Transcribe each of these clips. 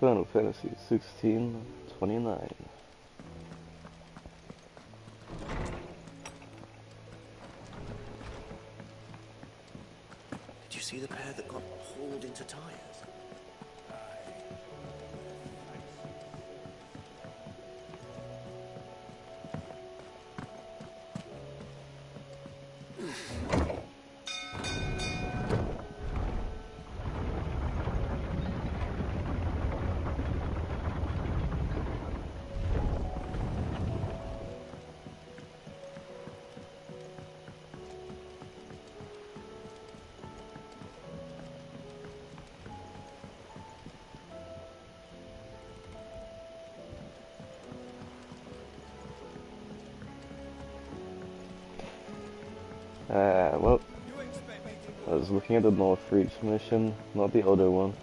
Final Fantasy 1629. Did you see the pair that got hauled into tires? Well, I was looking at the North Reach mission, not the other one.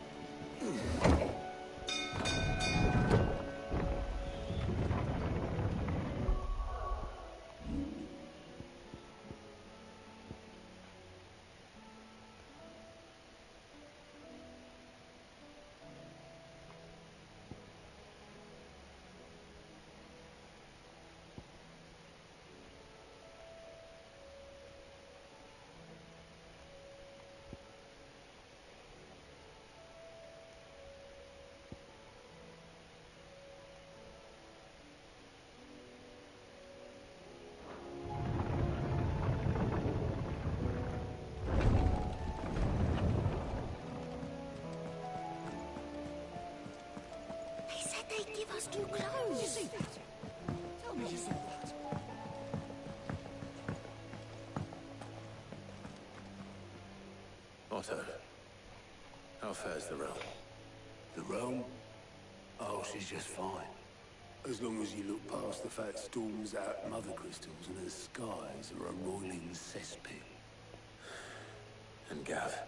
They give us new clothes. You see that? Tell me you saw that. Otto, how fares the realm? The realm? Oh, she's just fine. As long as you look past the fat storms out mother crystals and her skies are a roiling cesspit. And Gav?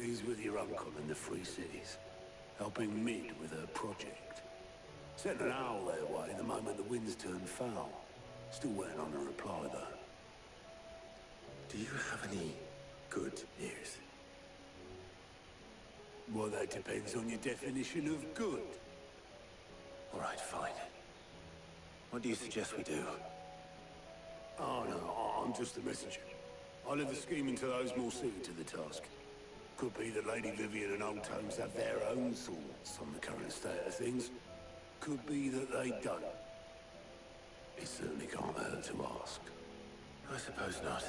He's with your uncle in the Free Cities, helping Mid with her project. Sent an owl their way the moment the winds turned foul. Still waiting on a reply, though. Do you have any good news? Well, that depends on your definition of good. All right, fine. What do you suggest we do? Oh, no, I'm just a messenger. I leave the scheming to those more suited to the task. Could be that Lady Vivian and Old Tomes have their own thoughts on the current state of things. Could be that they don't. It certainly can't hurt to ask. I suppose not.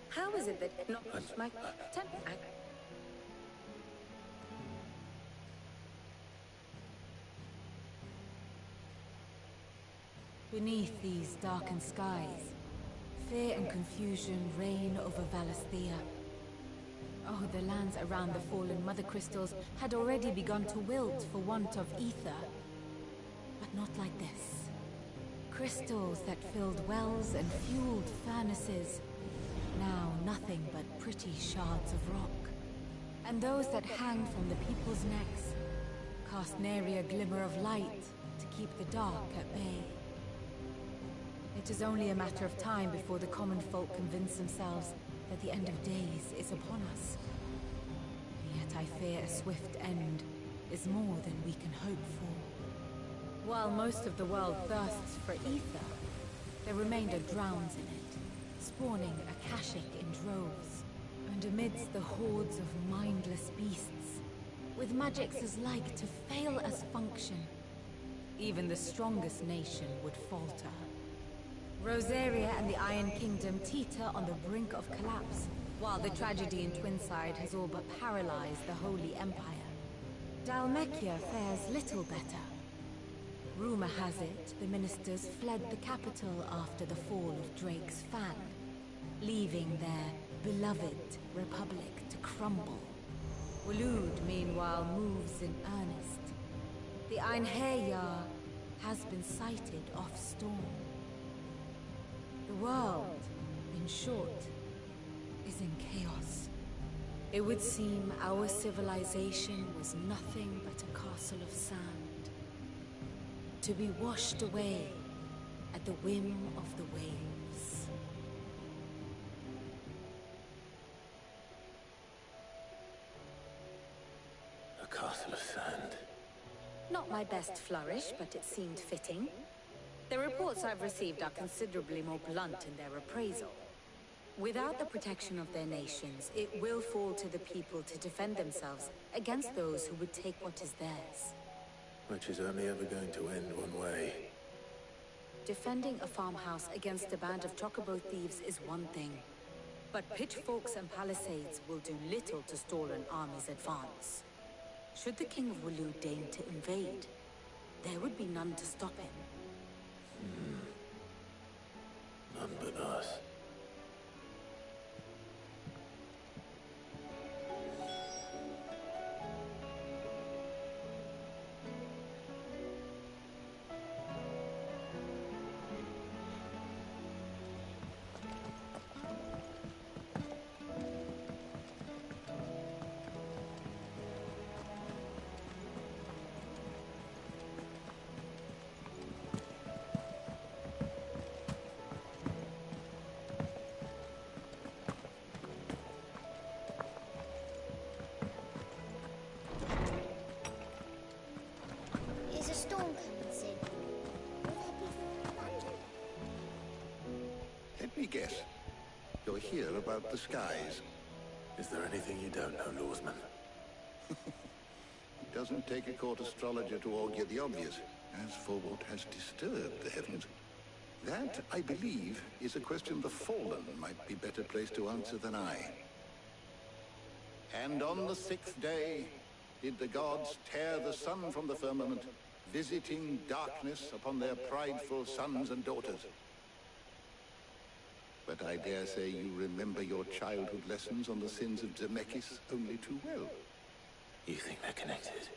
How is it that not my temp? Beneath these darkened skies, fear and confusion reign over Valisthea. Oh, the lands around the fallen mother crystals had already begun to wilt for want of ether. But not like this. Crystals that filled wells and fueled furnaces. Now nothing but pretty shards of rock. And those that hang from the people's necks cast nary a glimmer of light to keep the dark at bay. It is only a matter of time before the common folk convince themselves that the end of days is upon us. Yet I fear a swift end is more than we can hope for. While most of the world thirsts for ether, the remainder drowns in it, spawning Akashic in droves. And amidst the hordes of mindless beasts, with magics as like to fail as function, even the strongest nation would falter. Rosaria and the Iron Kingdom teeter on the brink of collapse, while the tragedy in Twinside has all but paralyzed the Holy Empire. Dhalmekia fares little better. Rumor has it the ministers fled the capital after the fall of Drake's Fan, leaving their beloved republic to crumble. Waloed, meanwhile, moves in earnest. The Einherjar has been sighted off-storm. The world, in short, is in chaos. It would seem our civilization was nothing but a castle of sand. to be washed away at the whim of the waves. A castle of sand. Not my best flourish, but it seemed fitting. The reports I've received are considerably more blunt in their appraisal. Without the protection of their nations, it will fall to the people to defend themselves against those who would take what is theirs. Which is only ever going to end one way. Defending a farmhouse against a band of chocobo thieves is one thing, but pitchforks and palisades will do little to stall an army's advance. Should the King of Wulu deign to invade, there would be none to stop him. None but us. Is a storm coming soon? Will there be thunder? Let me guess. You're here about the skies. Is there anything you don't know, Lawsman? It doesn't take a court astrologer to augur the obvious. As for what has disturbed the heavens, that, I believe, is a question the Fallen might be better placed to answer than I. And on the 6th day did the gods tear the sun from the firmament, visiting darkness upon their prideful sons and daughters. But I dare say you remember your childhood lessons on the sins of Zemeckis only too well. You think they're connected?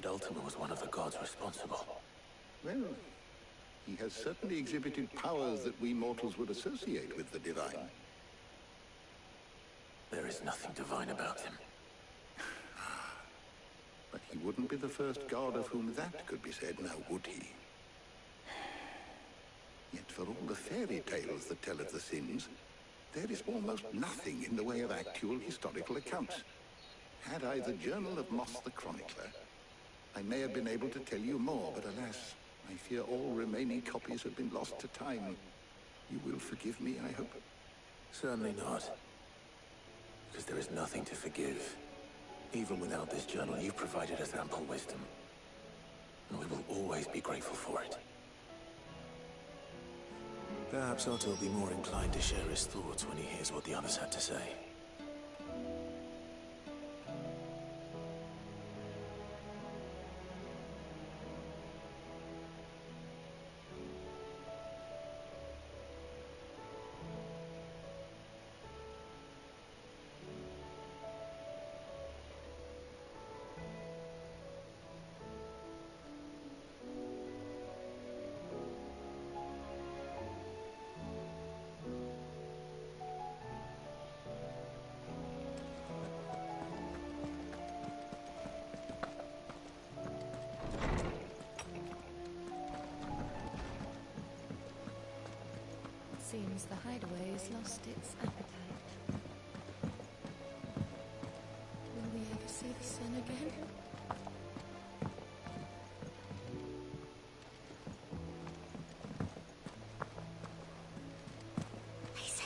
That Ultima was one of the gods responsible. Well, he has certainly exhibited powers that we mortals would associate with the divine. There is nothing divine about him. But he wouldn't be the first god of whom that could be said, now would he? Yet for all the fairy tales that tell of the sins, there is almost nothing in the way of actual historical accounts. Had I the Journal of Moss the Chronicler, I may have been able to tell you more, but alas, I fear all remaining copies have been lost to time. You will forgive me, I hope? Certainly not. Because there is nothing to forgive. Even without this journal, you've provided us ample wisdom. And we will always be grateful for it. Perhaps Otto will be more inclined to share his thoughts when he hears what the others had to say. Seems the hideaway has lost its appetite. Will we ever see the sun again?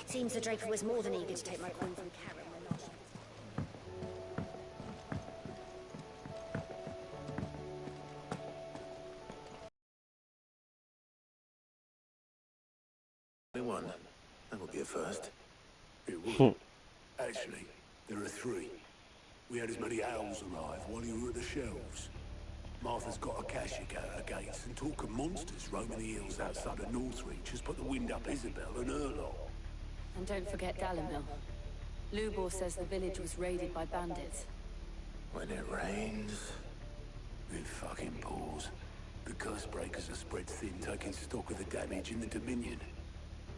Seems the Draper was more than eager to take my coin from Karen when last. One. That would be a first. It would. Actually, there are 3. We had as many owls arrive while you were at the shelves. Martha's got a Kashik at her gates, and talk of monsters roaming the hills outside of Northreach has put the wind up Isabel and her lot. And don't forget Dalimil. Lubor says the village was raided by bandits. When it rains... It fucking pours. The curse breakers are spread thin, taking stock of the damage in the Dominion.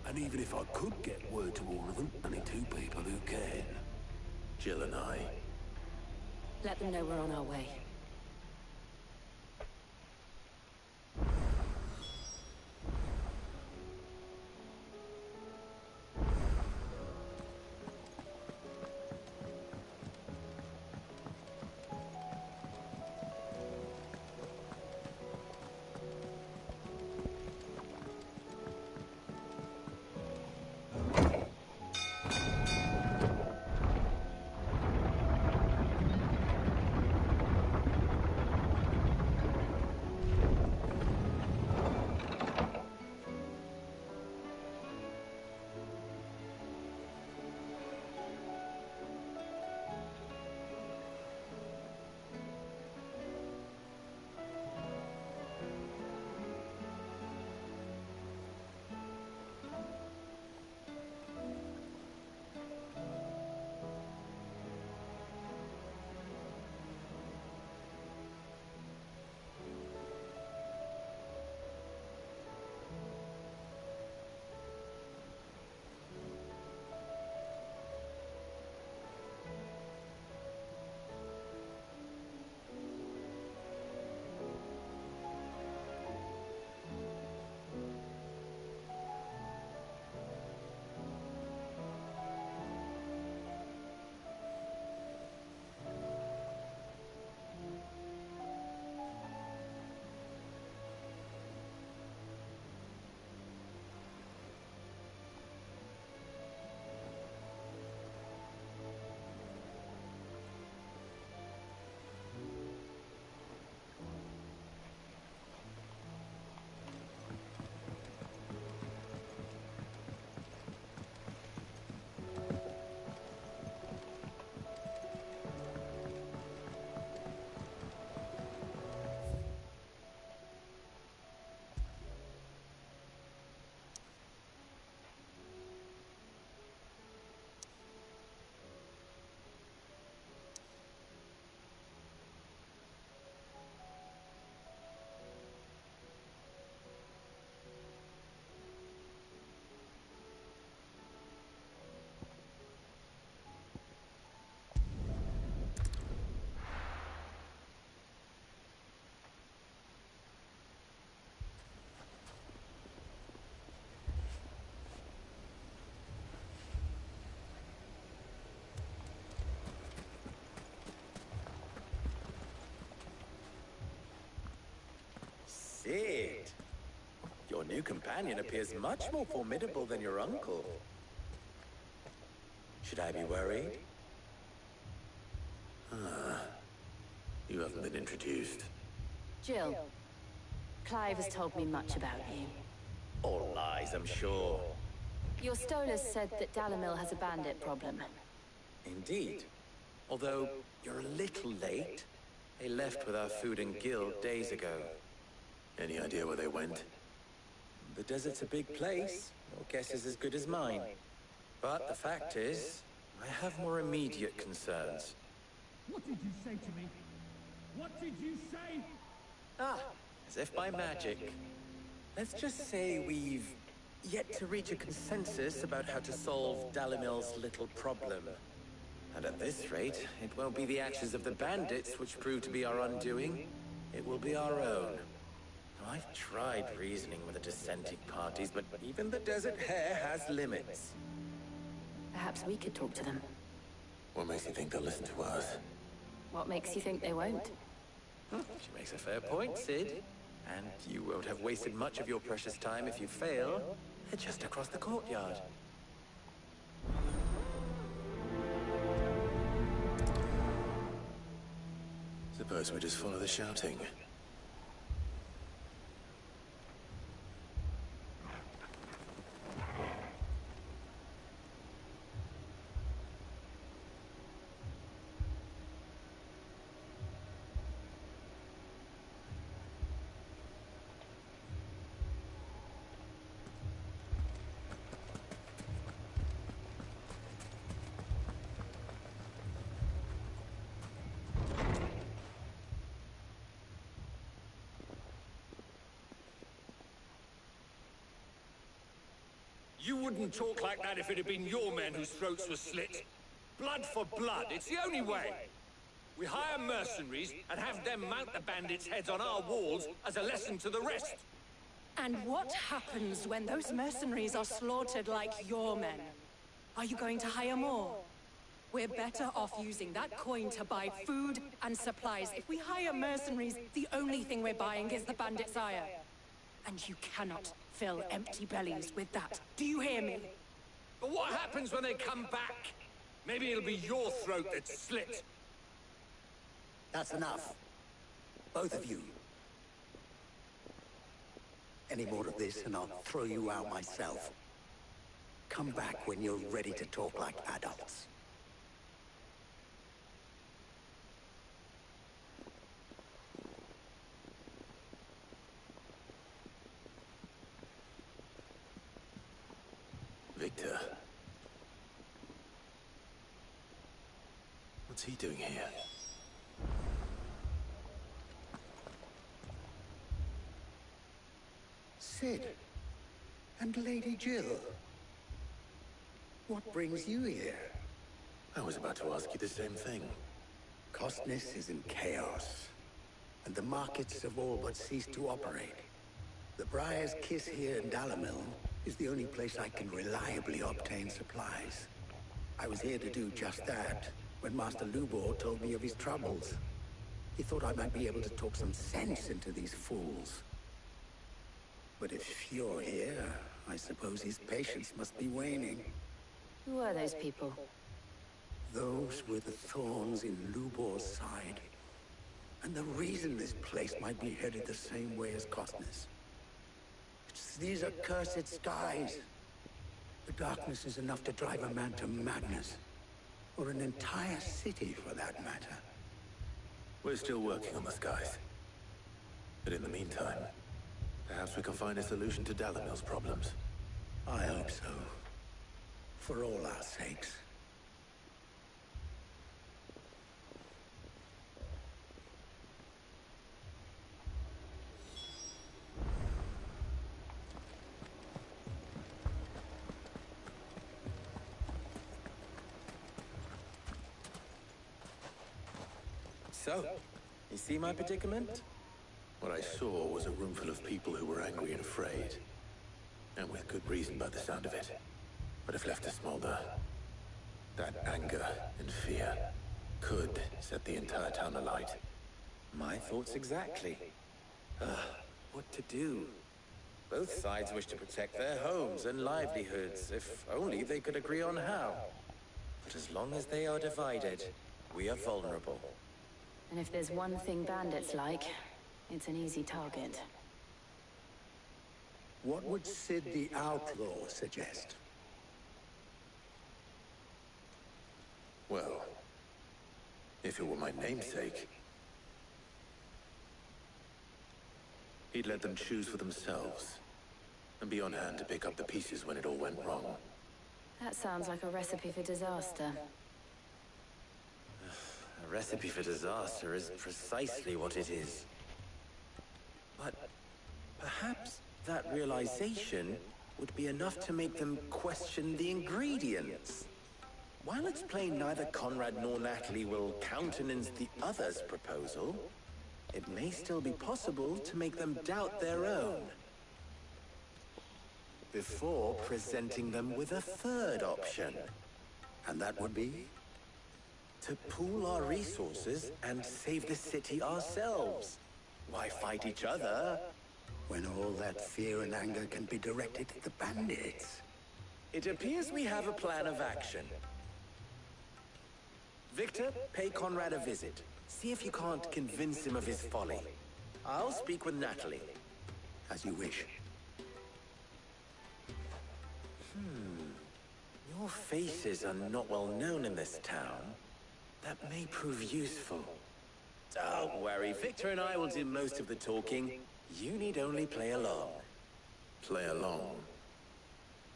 And even if I could get word to all of them, only 2 people who can. Jill and I... Let them know we're on our way. Sid! Your new companion appears much more formidable than your uncle. Should I be worried? You haven't been introduced. Jill, Clive has told me much about you. All lies, I'm sure. Your Stolas said that Dalamil has a bandit problem. Indeed. Although, you're a little late. They left with our food and guild days ago. Any idea where they went? The desert's a big place. Your guess is as good as mine. But the fact is, I have more immediate concerns. What did you say to me? What did you say? As if by magic. Let's just say we've yet to reach a consensus about how to solve Dalamil's little problem. And at this rate, it won't be the actions of the bandits which prove to be our undoing. It will be our own. Now, I've tried reasoning with the dissenting parties, but even the Desert Hare has limits. Perhaps we could talk to them. What makes you think they'll listen to us? What makes you think they won't? She makes a fair point, Sid. And you won't have wasted much of your precious time if you fail. They're just across the courtyard. Suppose we just follow the shouting. You wouldn't talk like that if it had been your men whose throats were slit. Blood for blood, it's the only way. We hire mercenaries and have them mount the bandits' heads on our walls as a lesson to the rest. And what happens when those mercenaries are slaughtered like your men? Are you going to hire more? We're better off using that coin to buy food and supplies. If we hire mercenaries, the only thing we're buying is the bandits' ire. And you cannot fill empty bellies with that. Do you hear me? But what happens when they come back? Maybe it'll be your throat that's slit. That's enough. Both of you. Any more of this and I'll throw you out myself. Come back when you're ready to talk like adults. Victor. What's he doing here? Sid. And Lady Jill. What brings you here? I was about to ask you the same thing. Costness is in chaos, and the markets have all but ceased to operate. The Briar's Kiss here in Dalamil is the only place I can reliably obtain supplies. I was here to do just that when Master Lubor told me of his troubles. He thought I might be able to talk some sense into these fools. But if you're here, I suppose his patience must be waning. Who are those people? Those were the thorns in Lubor's side. And the reason this place might be headed the same way as Costness. It's these accursed skies. The darkness is enough to drive a man to madness. Or an entire city, for that matter. We're still working on the skies. But in the meantime, perhaps we can find a solution to Dalamil's problems. I hope so. For all our sakes. So, you see my predicament? What I saw was a room full of people who were angry and afraid. And with good reason by the sound of it. But if left to smolder, that anger and fear could set the entire town alight. My thoughts exactly. what to do. Both sides wish to protect their homes and livelihoods, if only they could agree on how. But as long as they are divided, we are vulnerable. And if there's one thing bandits like, it's an easy target. What would Sid the Outlaw suggest? Well, if it were my namesake, he'd let them choose for themselves, and be on hand to pick up the pieces when it all went wrong. That sounds like a recipe for disaster. A recipe for disaster is precisely what it is. But perhaps that realization would be enough to make them question the ingredients. While it's plain neither Conrad nor Natalie will countenance the other's proposal, it may still be possible to make them doubt their own. Before presenting them with a third option. And that would be? To pool our resources and save the city ourselves. Why fight each other? When all that fear and anger can be directed at the bandits. It appears we have a plan of action. Victor, pay Conrad a visit. See if you can't convince him of his folly. I'll speak with Natalie. As you wish. Your faces are not well known in this town. That may prove useful. Don't worry, Victor and I will do most of the talking. You need only play along. Play along?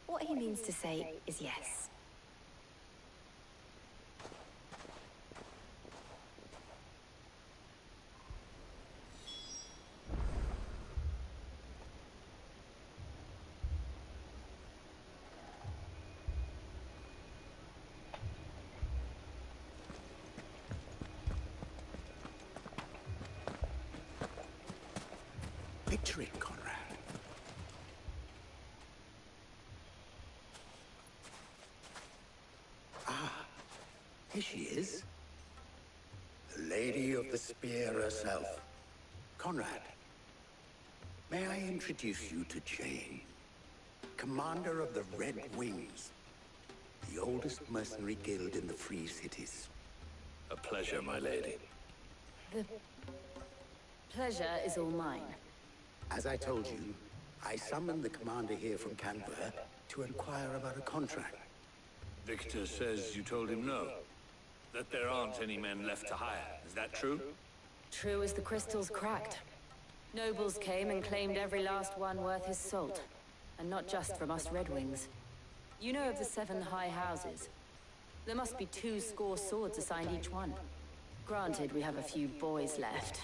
What he means to say is yes. Picture it, Conrad. Ah, here she is. The Lady of the Spear herself. Conrad, may I introduce you to Jane, commander of the Red Wings, the oldest mercenary guild in the Free Cities. A pleasure, my lady. The pleasure is all mine. As I told you, I summoned the commander here from Canberra to inquire about a contract. Victor says you told him no. That there aren't any men left to hire. Is that true? True as the crystals cracked. Nobles came and claimed every last one worth his salt. And not just from us Red Wings. You know of the 7 high houses. There must be 2 swords assigned each one. Granted, we have a few boys left.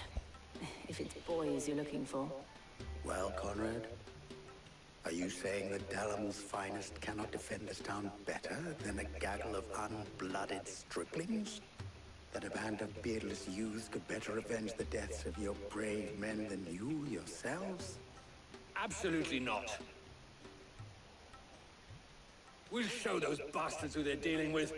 If it's boys you're looking for. Well, Conrad, are you saying that Dalamil's finest cannot defend this town better than a gaggle of unblooded striplings? That a band of beardless youths could better avenge the deaths of your brave men than you yourselves? Absolutely not. We'll show those bastards who they're dealing with.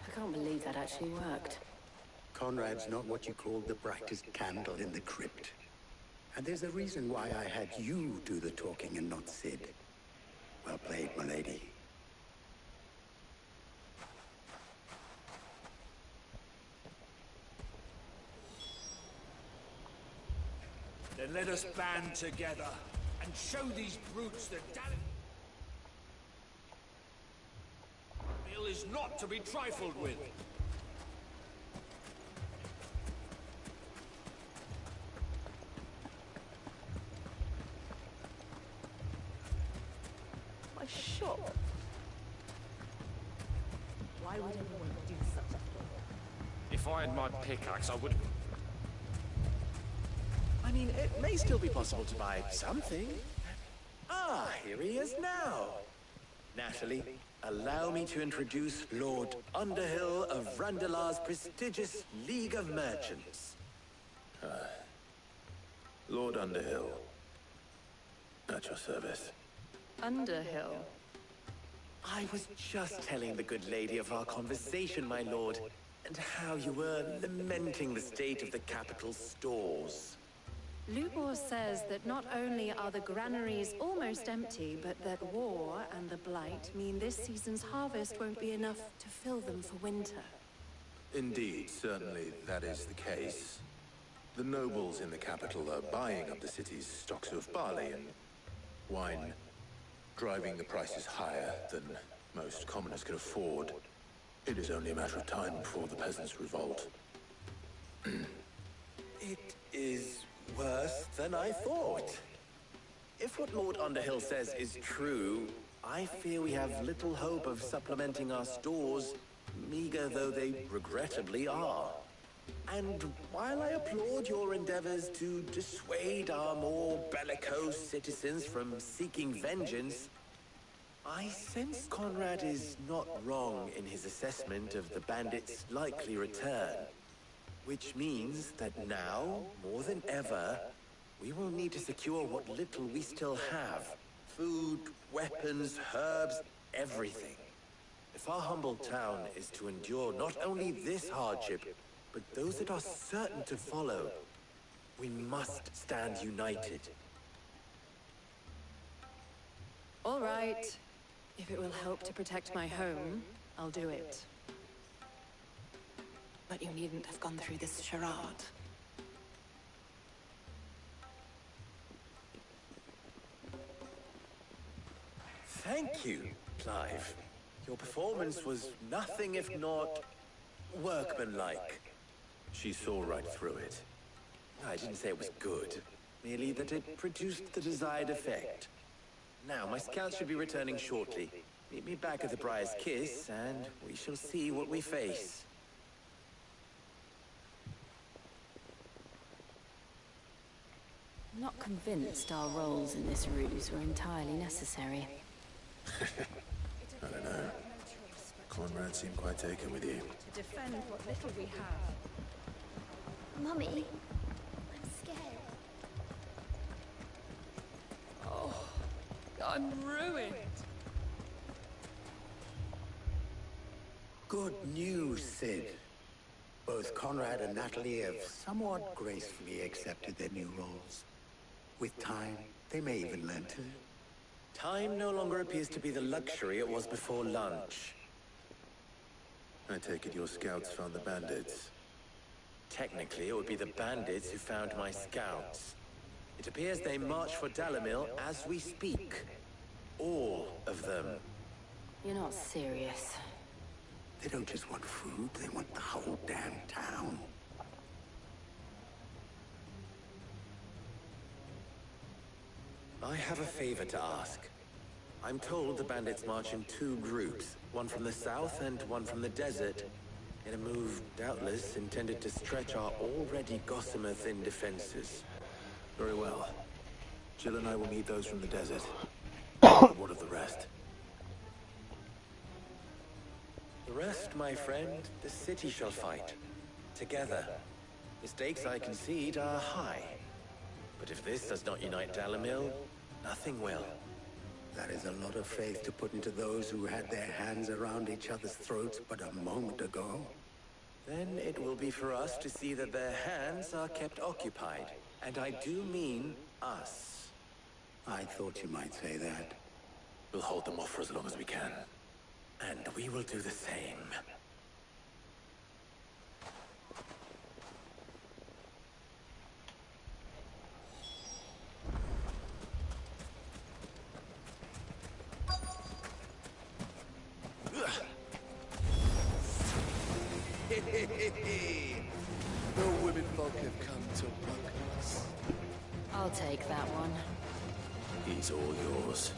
I can't believe that actually worked. Conrad's not what you call the brightest candle in the crypt. And there's a reason why I had you do the talking and not Sid. Well played, my lady. Then let us band together and show these brutes that Dalamil is not to be trifled with. My shop. Why would anyone do such a thing? If I had my pickaxe, I would... I mean, it may still be possible to buy something. Ah, here he is now. Natalie, allow me to introduce Lord Underhill of Randalar's prestigious League of Merchants. Lord Underhill. At your service. Underhill? I was just telling the good lady of our conversation, my lord. and how you were lamenting the state of the capital's stores. Lubor says that not only are the granaries almost empty, but that war and the Blight mean this season's harvest won't be enough to fill them for winter. Indeed, certainly that is the case. The nobles in the capital are buying up the city's stocks of barley and wine, driving the prices higher than most commoners can afford. It is only a matter of time before the peasants revolt. It is worse than I thought. If what Lord Underhill says is true, I fear we have little hope of supplementing our stores, meager though they regrettably are. And while I applaud your endeavors to dissuade our more bellicose citizens from seeking vengeance, I sense Conrad is not wrong in his assessment of the bandits' likely return. Which means that now, more than ever, we will need to secure what little we still have. Food, weapons, herbs, everything. If our humble town is to endure not only this hardship, but those that are certain to follow, we must stand united. All right. If it will help to protect my home, I'll do it. But you needn't have gone through this charade. Thank you, Clive. Your performance was nothing if not workmanlike. She saw right through it. I didn't say it was good, merely that it produced the desired effect. Now, my scouts should be returning shortly. Meet me back at the Briar's Kiss, and we shall see what we face. I'm not convinced our roles in this ruse were entirely necessary. I don't know. Conrad seemed quite taken with you. To defend what little we have. Mummy, I'm scared. Oh, I'm ruined. Good news, Sid. Both Conrad and Natalie have somewhat gracefully accepted their new roles. With time, they may even learn to. Time no longer appears to be the luxury it was before lunch. I take it your scouts found the bandits. Technically, it would be the bandits who found my scouts. It appears they march for Dalimil as we speak. All of them. You're not serious. They don't just want food, they want the whole damn town. I have a favor to ask. I'm told the bandits march in two groups, one from the south and one from the desert, in a move doubtless intended to stretch our already gossamer-thin defenses. Very well. Jill and I will meet those from the desert. What of the rest? The rest, my friend, the city shall fight. Together. The stakes, I concede, are high. But if this does not unite Dalimil, nothing will. That is a lot of faith to put into those who had their hands around each other's throats but a moment ago. Then it will be for us to see that their hands are kept occupied. And I do mean us. I thought you might say that. We'll hold them off for as long as we can. And we will do the same. No women folk have come to welcome us. I'll take that one. He's all yours.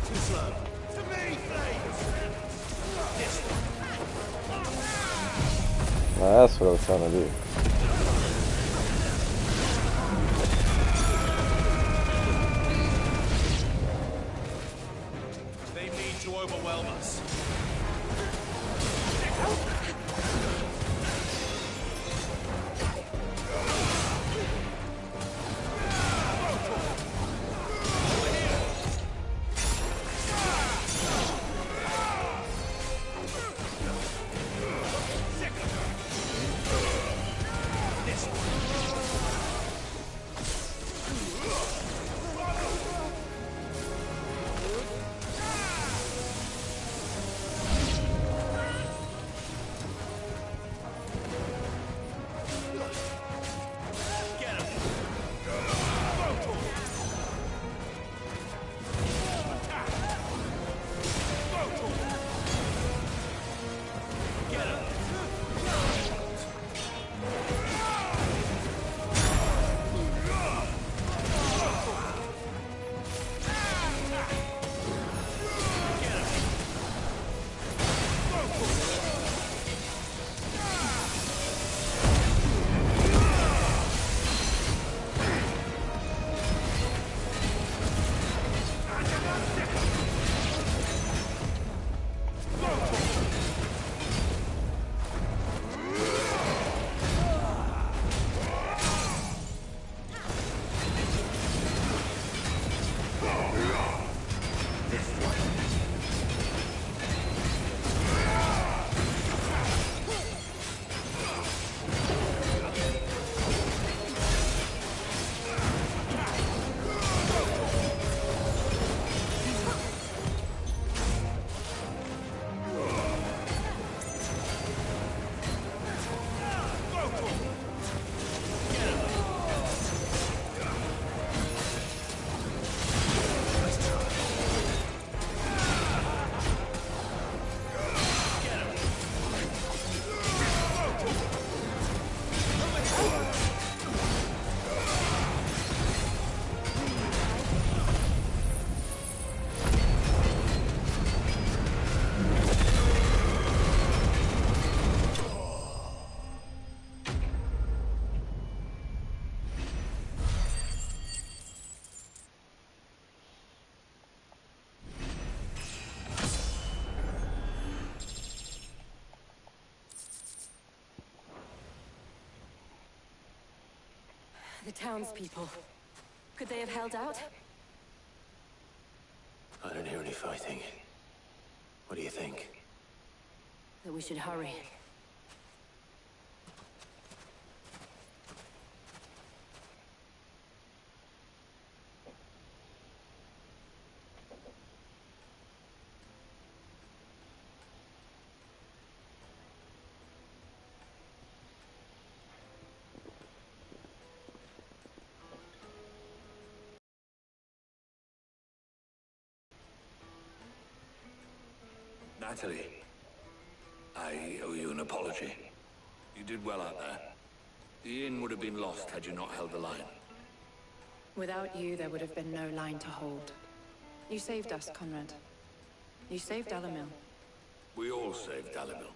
Too slow. To me, flames! That's what I was trying to do. They mean to overwhelm us. The townspeople. Could they have held out? I don't hear any fighting. What do you think? That we should hurry. Natalie, I owe you an apology. You did well out there. The inn would have been lost had you not held the line. Without you, there would have been no line to hold. You saved us, Conrad. You saved Dalimil. We all saved Dalimil.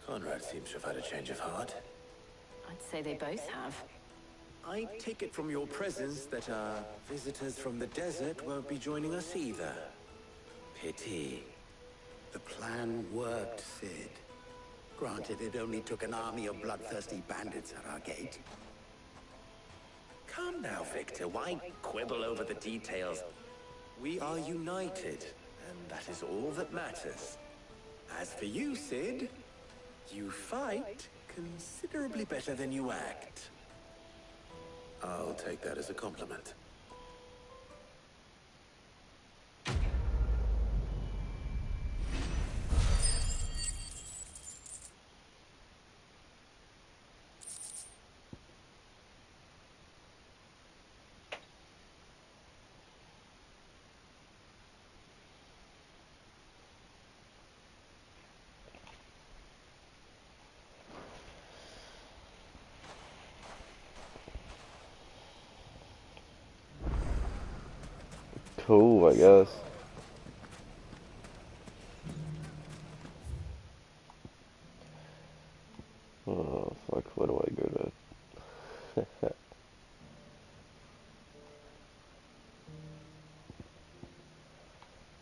Conrad seems to have had a change of heart. I'd say they both have. I take it from your presence that our visitors from the desert won't be joining us either. Pity. The plan worked, Sid. Granted, it only took an army of bloodthirsty bandits at our gate. Come now, Victor. Why quibble over the details? We are united, and that is all that matters. As for you, Sid, you fight considerably better than you act. I'll take that as a compliment. Cool, I guess. Oh, fuck, where do I go to?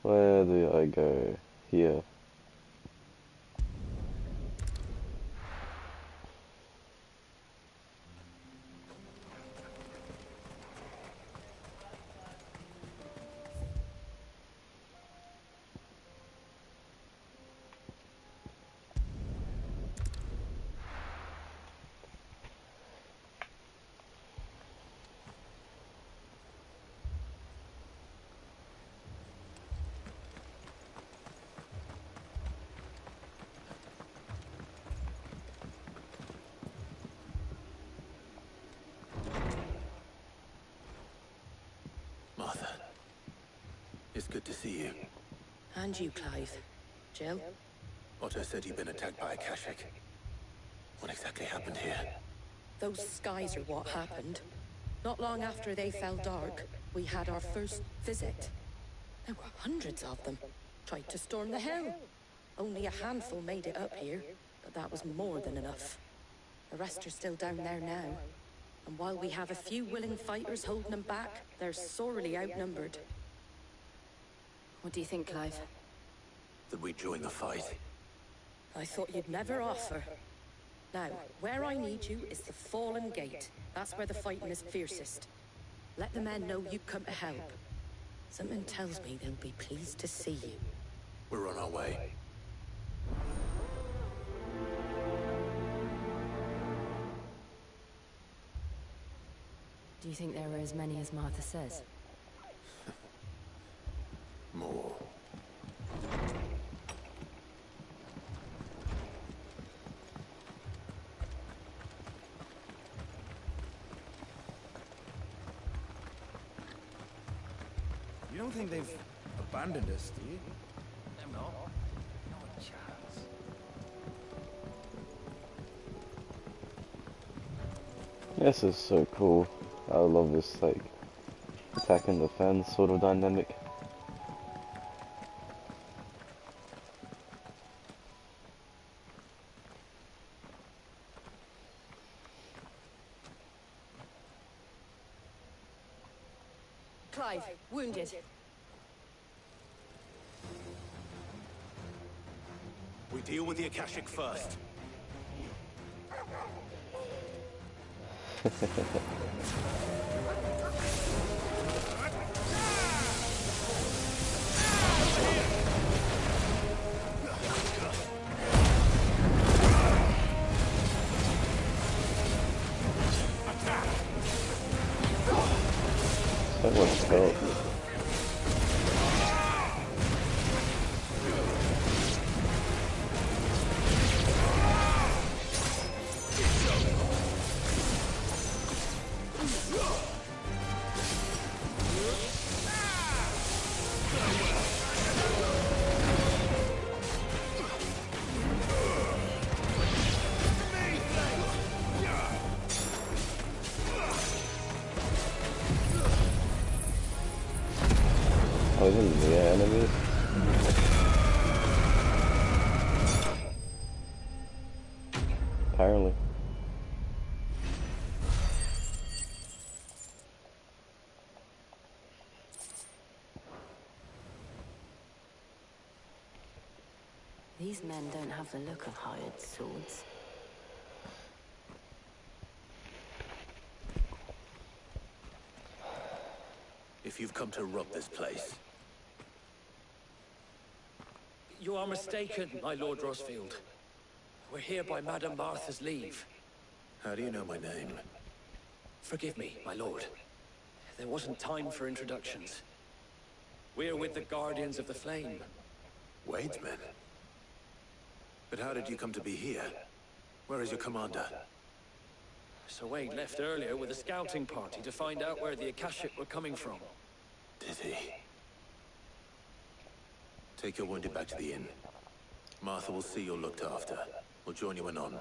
Where do I go? Here. Martha, it's good to see you. And you, Clive. Jill? Otto said you'd been attacked by a Kashik. What exactly happened here? Those skies are what happened. Not long after they fell dark, we had our first visit. There were hundreds of them. Tried to storm the hill. Only a handful made it up here, but that was more than enough. The rest are still down there now. And while we have a few willing fighters holding them back, they're sorely outnumbered. What do you think, Clive? That we join the fight? I thought you'd never offer. Now, where I need you is the Fallen Gate. That's where the fighting is fiercest. Let the men know you come to help. Something tells me they'll be pleased to see you. We're on our way. Do you think there were as many as Martha says? More. You don't think they've abandoned us, do you? No. Not a chance. This is so cool. I love this, like, attack and defense sort of dynamic. Clive, wounded. We deal with the Akashic first. So much help. Oh, even the enemies? Apparently. These men don't have the look of hired swords. If you've come to rob this place... You are mistaken, my Lord Rosfield. We're here by Madame Martha's leave. How do you know my name? Forgive me, my lord. There wasn't time for introductions. We're with the Guardians of the Flame. Wade's men? But how did you come to be here? Where is your commander? Sir Wade left earlier with a scouting party to find out where the Akashic were coming from. Did he? Take your wounded back to the inn. Martha will see you're looked after. We'll join you anon.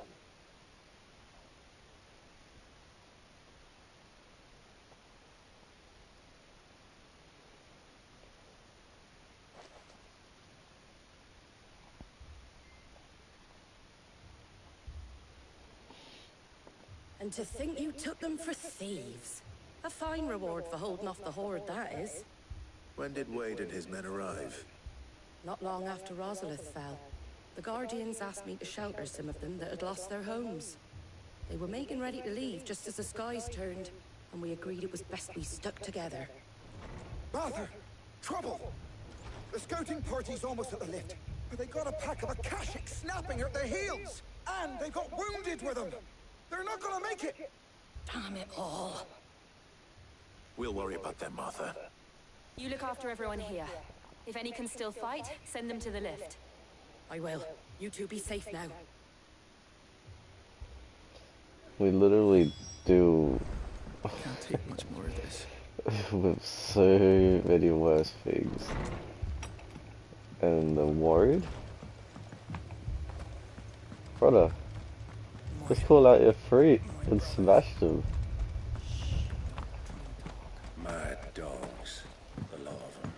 And to think you took them for thieves. A fine reward for holding off the horde, that is. When did Wade and his men arrive? Not long after Rosalith fell. The Guardians asked me to shelter some of them that had lost their homes. They were making ready to leave just as the skies turned, and we agreed it was best we stuck together. Martha! Trouble! The scouting party's almost at the lift, but they got a pack of Akashic snapping at their heels! And they got wounded with them! They're not gonna make it! Damn it all. We'll worry about them, Martha. You look after everyone here. If any can still fight, send them to the lift. I will. You two be safe now. We literally do Can't take much more of this. with so many worse things. And the worried? Brother, just pull out your fruit and smash them. Mad dogs, the lot of them.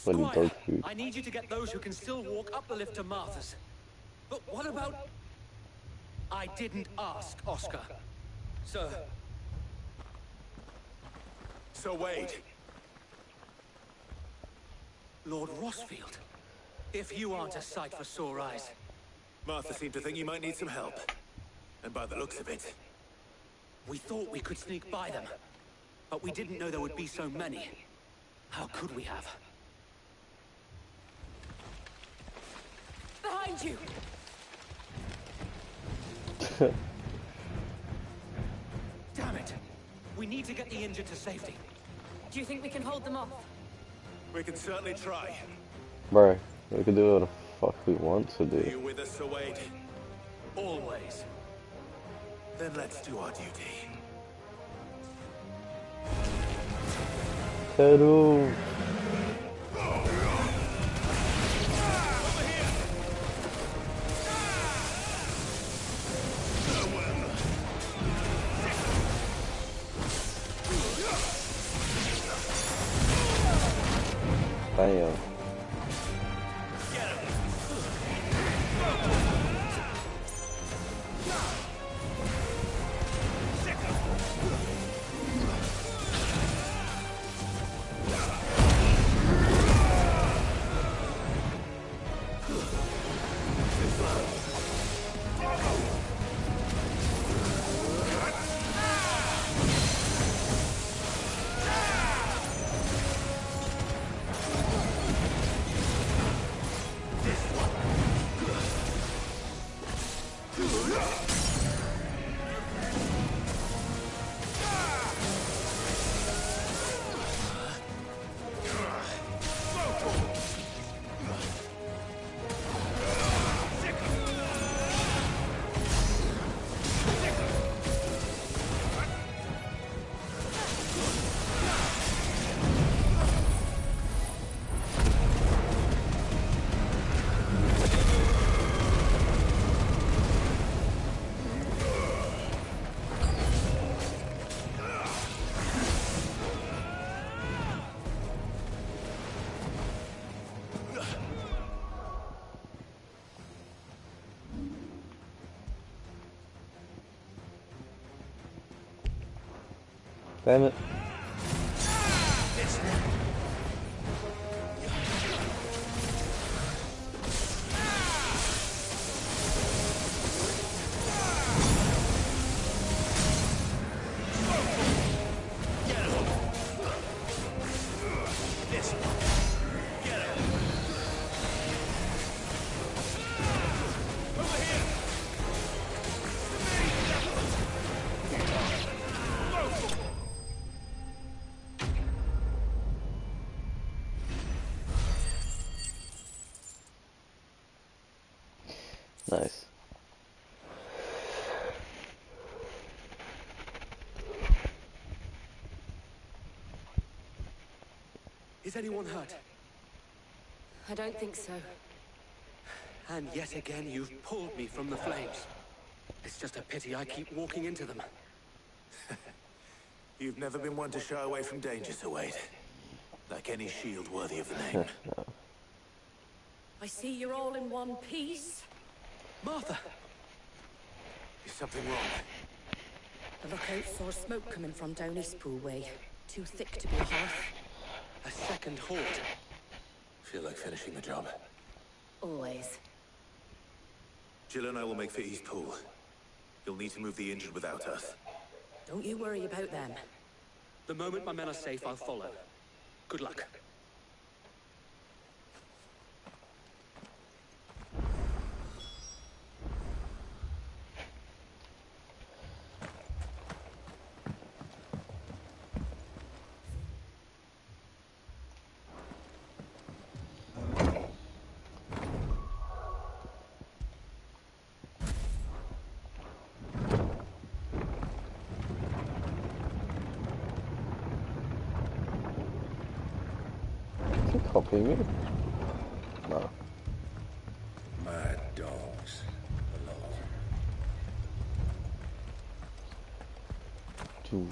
It's got bloody dog food. I need you to get those who can still walk up the lift to Martha's. But what about... I didn't ask, Oscar. Sir. Sir Wade. Lord Rosfield. If you aren't a sight for sore eyes. Martha seemed to think you might need some help. And by the looks of it... We thought we could sneak by them. But we didn't know there would be so many. How could we have? Behind you! Damn it! We need to get the injured to safety. Do you think we can hold them off? We can certainly try. Bro, we can do what the fuck we want to Are you do. with us, Sir Wade? Always. Then let's do our duty. Hello. Damn. Damn it. Nice. Is anyone hurt? I don't think so. And yet again, you've pulled me from the flames. It's just a pity I keep walking into them. You've never been one to shy away from danger, Sir Wade. Like any shield worthy of the name. I see you're all in one piece. Martha! Is something wrong? The lookout saw smoke coming from down Eastpool way. Too thick to be a hearth. A second horde. Feel like finishing the job. Always. Jill and I will make for Eastpool. You'll need to move the injured without us. Don't you worry about them. The moment my men are safe, I'll follow. Good luck. Copy me? No. Mad dogs. Alone. Two.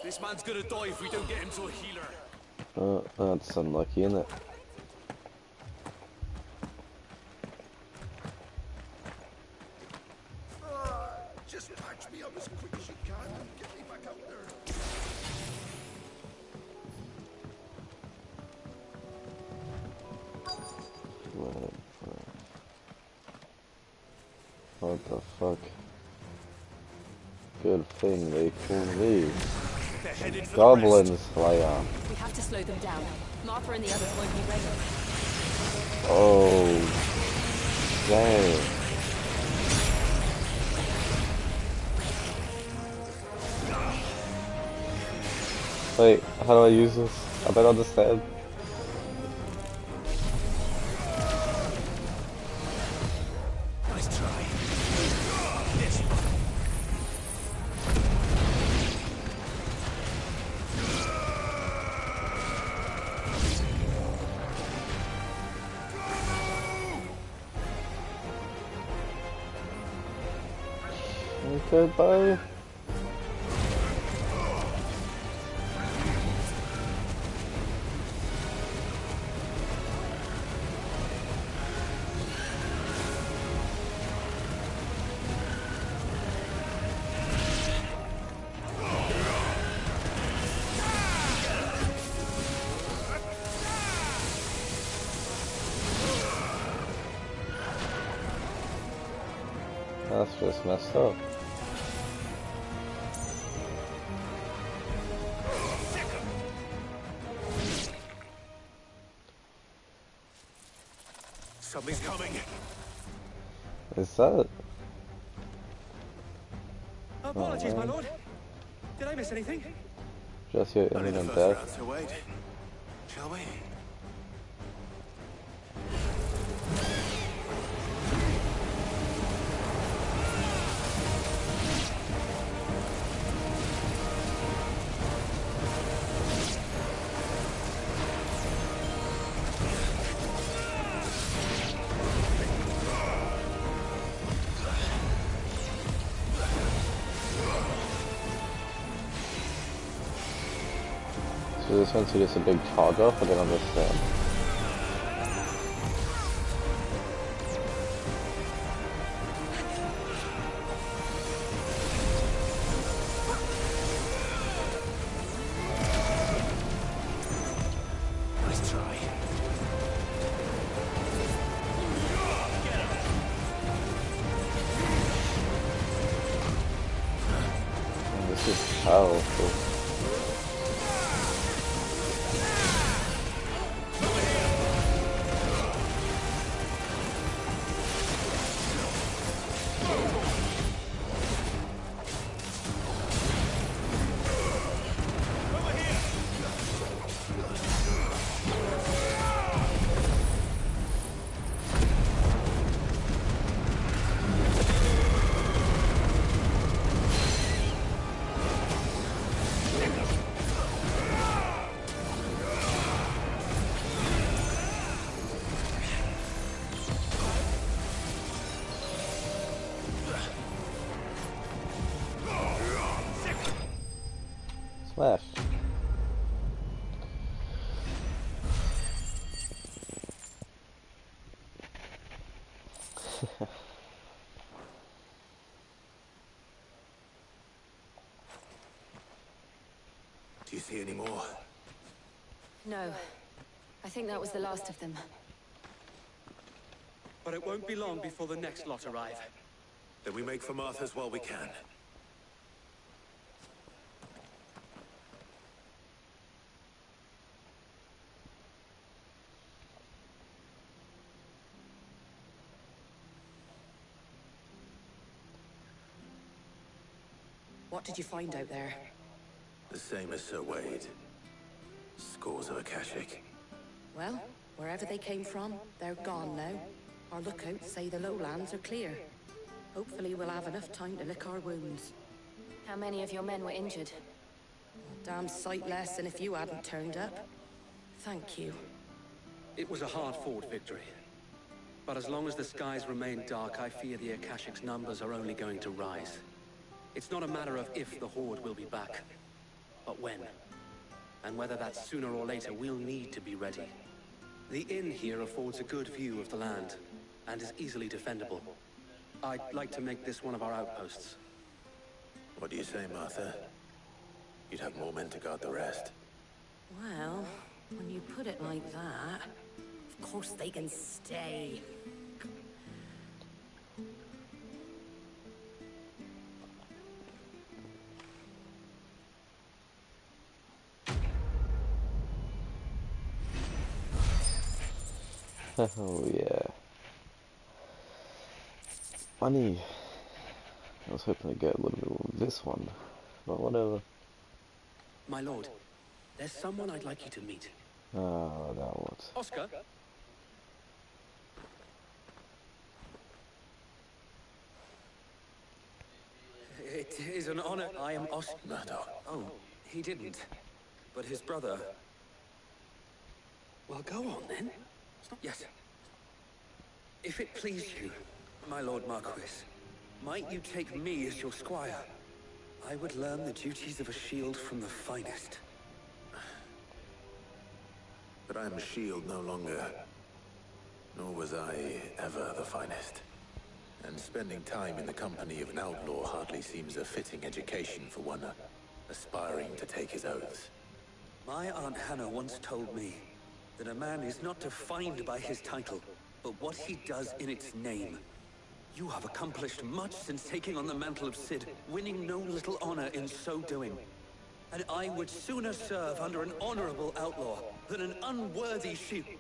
This man's gonna die if we don't get him to a healer. That's unlucky, isn't it? Just patch me up as quick as you can and get me back out there. What the fuck? Good thing they pulled these. Goblin Slayer. We have to slow them down. Martha and the others won't be ready. Oh, damn. Wait, how do I use this? I don't understand. Nice try. Okay, bye. That's just messed up. Something's coming. Is that? Apologies, my lord. Did I miss anything? Just your Only the imminent first death. round to wait. Shall we? So this one's just a big charge off, I don't understand. Nice try. And this is powerful. Smash. Do you see any more? No. I think that was the last of them. But it won't be long before the next lot arrive. Then we make for Martha's while we can. What did you find out there? The same as Sir Wade. Scores of Akashic. Well, wherever they came from, they're gone now. Our lookouts say the lowlands are clear. Hopefully we'll have enough time to lick our wounds. How many of your men were injured? A damn sight less than if you hadn't turned up. Thank you. It was a hard-fought victory. But as long as the skies remain dark, I fear the Akashic's numbers are only going to rise. It's not a matter of if the Horde will be back, but when. And whether that's sooner or later, we'll need to be ready. The inn here affords a good view of the land, and is easily defendable. I'd like to make this one of our outposts. What do you say, Martha? You'd have more men to guard the rest. Well, when you put it like that, of course they can stay. Oh yeah. Funny. I was hoping to get a little bit of this one, but whatever. My lord, there's someone I'd like you to meet. Oh, that was. Oscar? It is an honor. I am Oscar. Murdoch. Oh, he didn't. But his brother... Well, go on then. Yes. If it please you, my lord Marquis, might you take me as your squire? I would learn the duties of a shield from the finest. But I'm a shield no longer. Nor was I ever the finest. And spending time in the company of an outlaw hardly seems a fitting education for one aspiring to take his oaths. My Aunt Hannah once told me that a man is not defined by his title, but what he does in its name. You have accomplished much since taking on the mantle of Cid, winning no little honor in so doing. And I would sooner serve under an honorable outlaw than an unworthy sheep.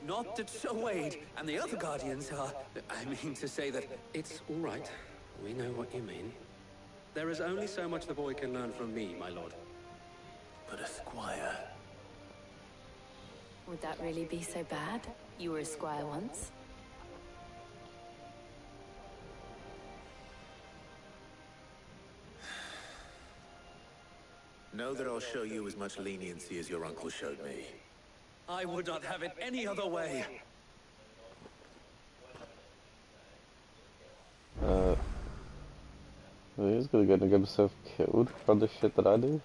Not that Sir Wade and the other Guardians are... I mean to say that... It's all right. We know what you mean. There is only so much the boy can learn from me, my lord. But a squire... Would that really be so bad? You were a squire once. Know that I'll show you as much leniency as your uncle showed me. I would not have it any other way. He's gonna get himself killed for the shit that I do.